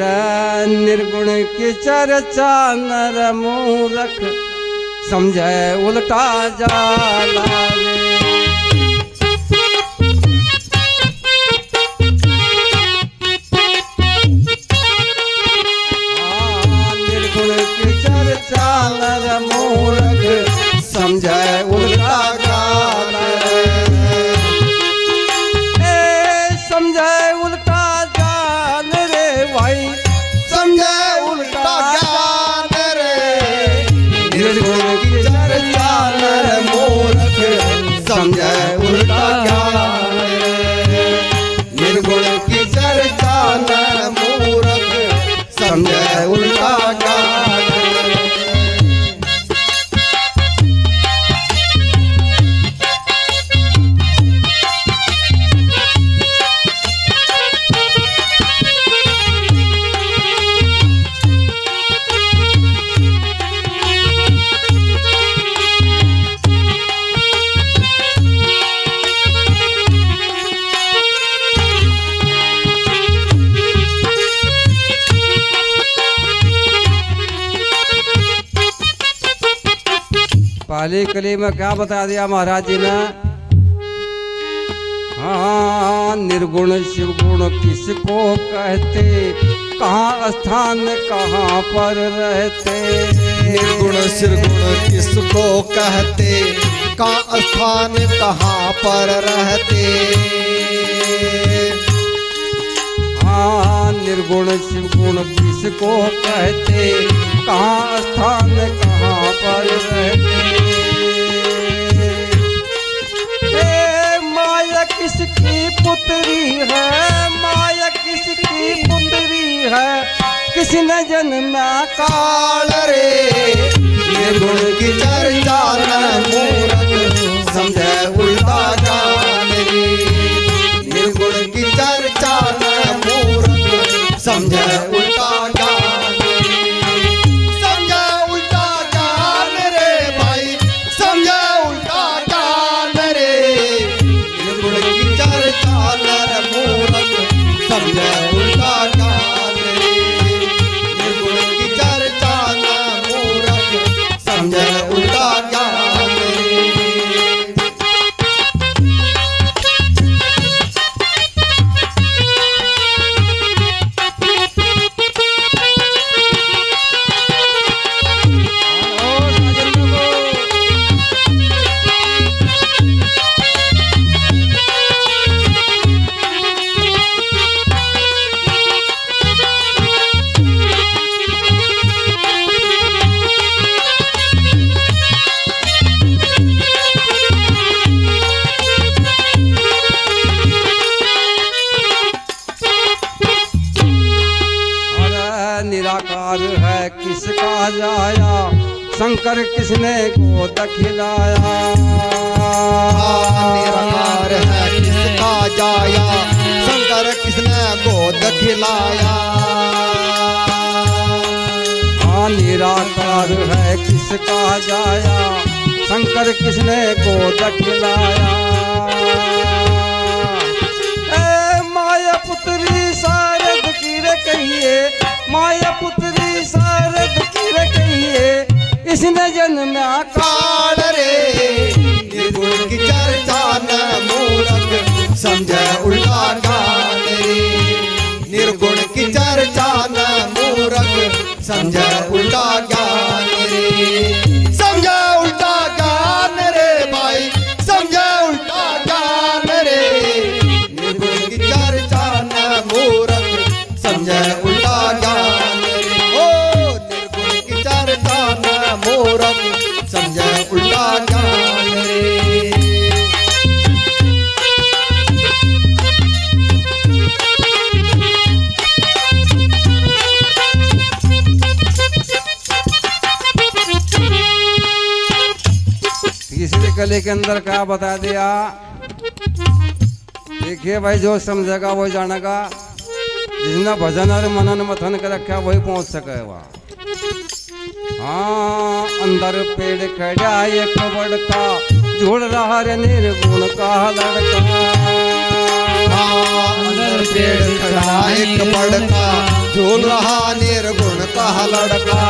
अरे निर्गुण की चर्चा नर मूरख समझे उल्टा जाला रे। निर्गुण की चर्चा नर मूरख समझे उल्टा जाला रे। समझे उल्टा जान रे भाई, समझे उल्टा ज्ञान रे। निर्गुण की चर्चा नर मूरख समझे उल्टा ज्ञान रे। निर्गुण की चर्चा नर मूरख समझे उल्टा ज्ञान रे। पहली कली में क्या बता दिया महाराज जी ने? हाँ, निर्गुण शिव गुण किसको कहते, कहाँ स्थान कहाँ पर रहते। निर्गुण शिव गुण किसको कहते, कहाँ स्थान कहाँ पर रहते। हाँ, निर्गुण शिव गुण किसको कहते, कहाँ स्थान कहाँ पर रहते। माया किसकी पुत्री है, माया किसकी पुत्री है, किसने जन्मा काल रे। निर्गुण की चर्चा न मूरख समझे उल्टा ज्ञान रे। निर्गुण की चर्चा न मूरख समझे उल्टा ज्ञान रे। समझे उल्टा ज्ञान रे भाई, समझे उल्टा ज्ञान रे। निर्गुण की चर्चा न मूरख समझे उल्टा ज्ञान रे। निर्गुण की चर्चा न मूरख समझे उल्टा ज्ञान रे। निराकार है किसका जाया, शंकर किसने गोद खिलाया। निराकार है किसका जाया, शंकर किसने गोद खिलाया। निराकार है किसका जाया, शंकर किसने गोद खिलाया। माया पुत्री शारद की रे कहिए, माया पुत्री शारद की रे कहिए, इसने जन्मा काल रे। निर्गुण की चर्चा न मूरख समझे उल्टा ज्ञान रे। निर्गुण की चर्चा न मूरख समझे उल्टा ज्ञान रे। समझे उल्टा ज्ञान रे भाई, समझे उल्टा ज्ञान रे। निर्गुण की चर्चा न मूरख समझे उल्टा ज्ञान रे। ओ निर्गुण की चर्चा न मूरख समझे उल्टा ज्ञान रे। तीसरी कली के अंदर क्या बता दिया? देखिए भाई, जो समझेगा वही जानेगा, जिसने भजन और मनन मथन कर रखा वही पहुंच सकेगा। हाँ, अंदर पेड़ खड़ा एक बड़का, जुड़ रहा रे निर्गुण का लड़का। अंदर पेड़ खड़ा एक बड़का, झूल रहा निर्गुण का लड़का।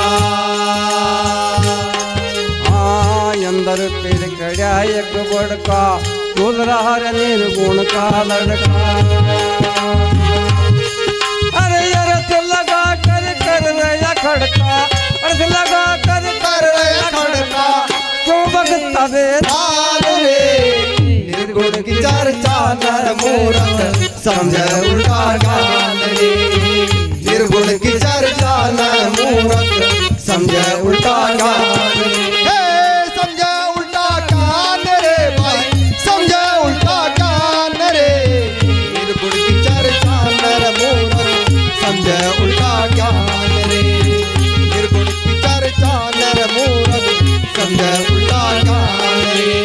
हाँ अंदर पेड़ खड़ा एक बड़का, झूल रहा रे निर्गुण का लड़का। अरे अर्थ लगा कर रया खड़का, अर्थ लगा कर रया खड़का। क्यों बगता वे लाल रे निर्गुण की चर्चा नर मूरख समझे उल्टा ज्ञान रे। निर्गुण की चर्चा नर मूरख समझे उल्टा ज्ञान रे। समझे उल्टा ज्ञान रे भाई, समझे उल्टा ज्ञान रे। निर्गुण की चर्चा नर मूरख समझे उल्टा ज्ञान रे। निर्गुण की चर्चा नर मूरख समझे उल्टा ज्ञान रे।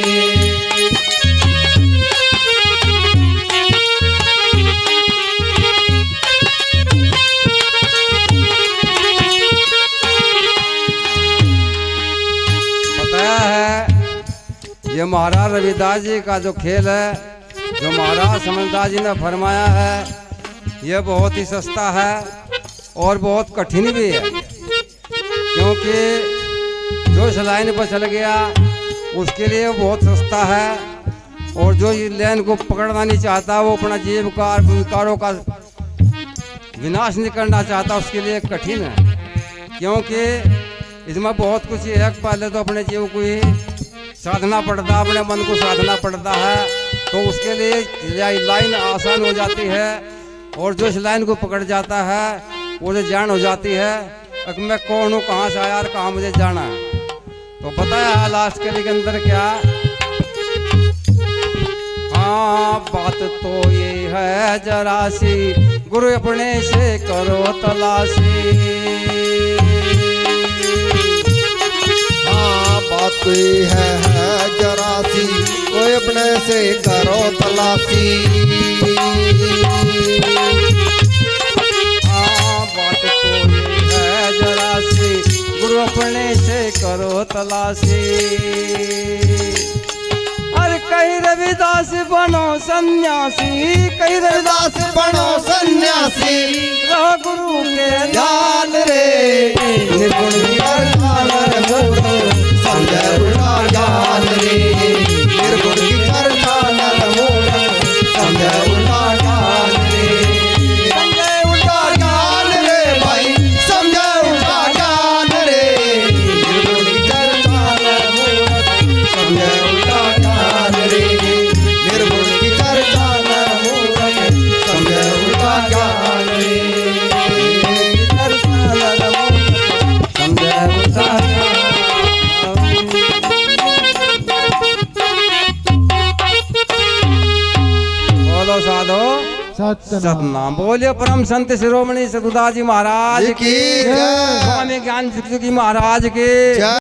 बताया है ये महाराज रविदास जी का जो खेल है, जो महाराज समझदार जी ने फरमाया है, ये बहुत ही सस्ता है और बहुत कठिन भी है। क्योंकि जो इस लाइन पर चल गया उसके लिए बहुत सस्ता है, और जो इस लाइन को पकड़ना नहीं चाहता, वो अपना जीव का विकारों का विनाश नहीं करना चाहता, उसके लिए कठिन है। क्योंकि इसमें बहुत कुछ है। पहले तो अपने जीव को ही साधना पड़ता, अपने मन को साधना पड़ता है, तो उसके लिए लाइन आसान हो जाती है। और जो इस लाइन को पकड़ जाता है वो जो जान हो जाती है अब मैं कौन हूँ, कहाँ से आया और कहाँ मुझे जाना है। तो बताया लास्ट के अंदर क्या, हाँ बात तो ये है जरा सी, गुरु अपने से करो तलाशी। हाँ बात कोई है जरा सी, कोई अपने से करो तलाशी। हाँ बात तो ये है जरा सी, गुरु अपने से करो तलाशी। अरे कहीं रविदास बनो सन्यासी, कहीं रविदास बनो सन्यासी, रहो गुरु के ध्यान रे। निर्गुण की चर्चा नर मूरख समझे उल्टा ज्ञान रे। निर्गुण की चर्चा नर मूरख समझे उल्टा ज्ञान रे। समझे उल्टा ज्ञान रे भाई, समझे उल्टा ज्ञान रे। निर्गुण की चर्चा नर मूरख समझे उल्टा ज्ञान रे। निर्गुण की चर्चा नर मूरख समझे उल्टा ज्ञान रे। बोलो साधो सतनाम। बोलिए परम संत शिरोमणि सद्गुरुदास जी महाराज की, जय। स्वामी ज्ञान सिद्ध जी महाराज की।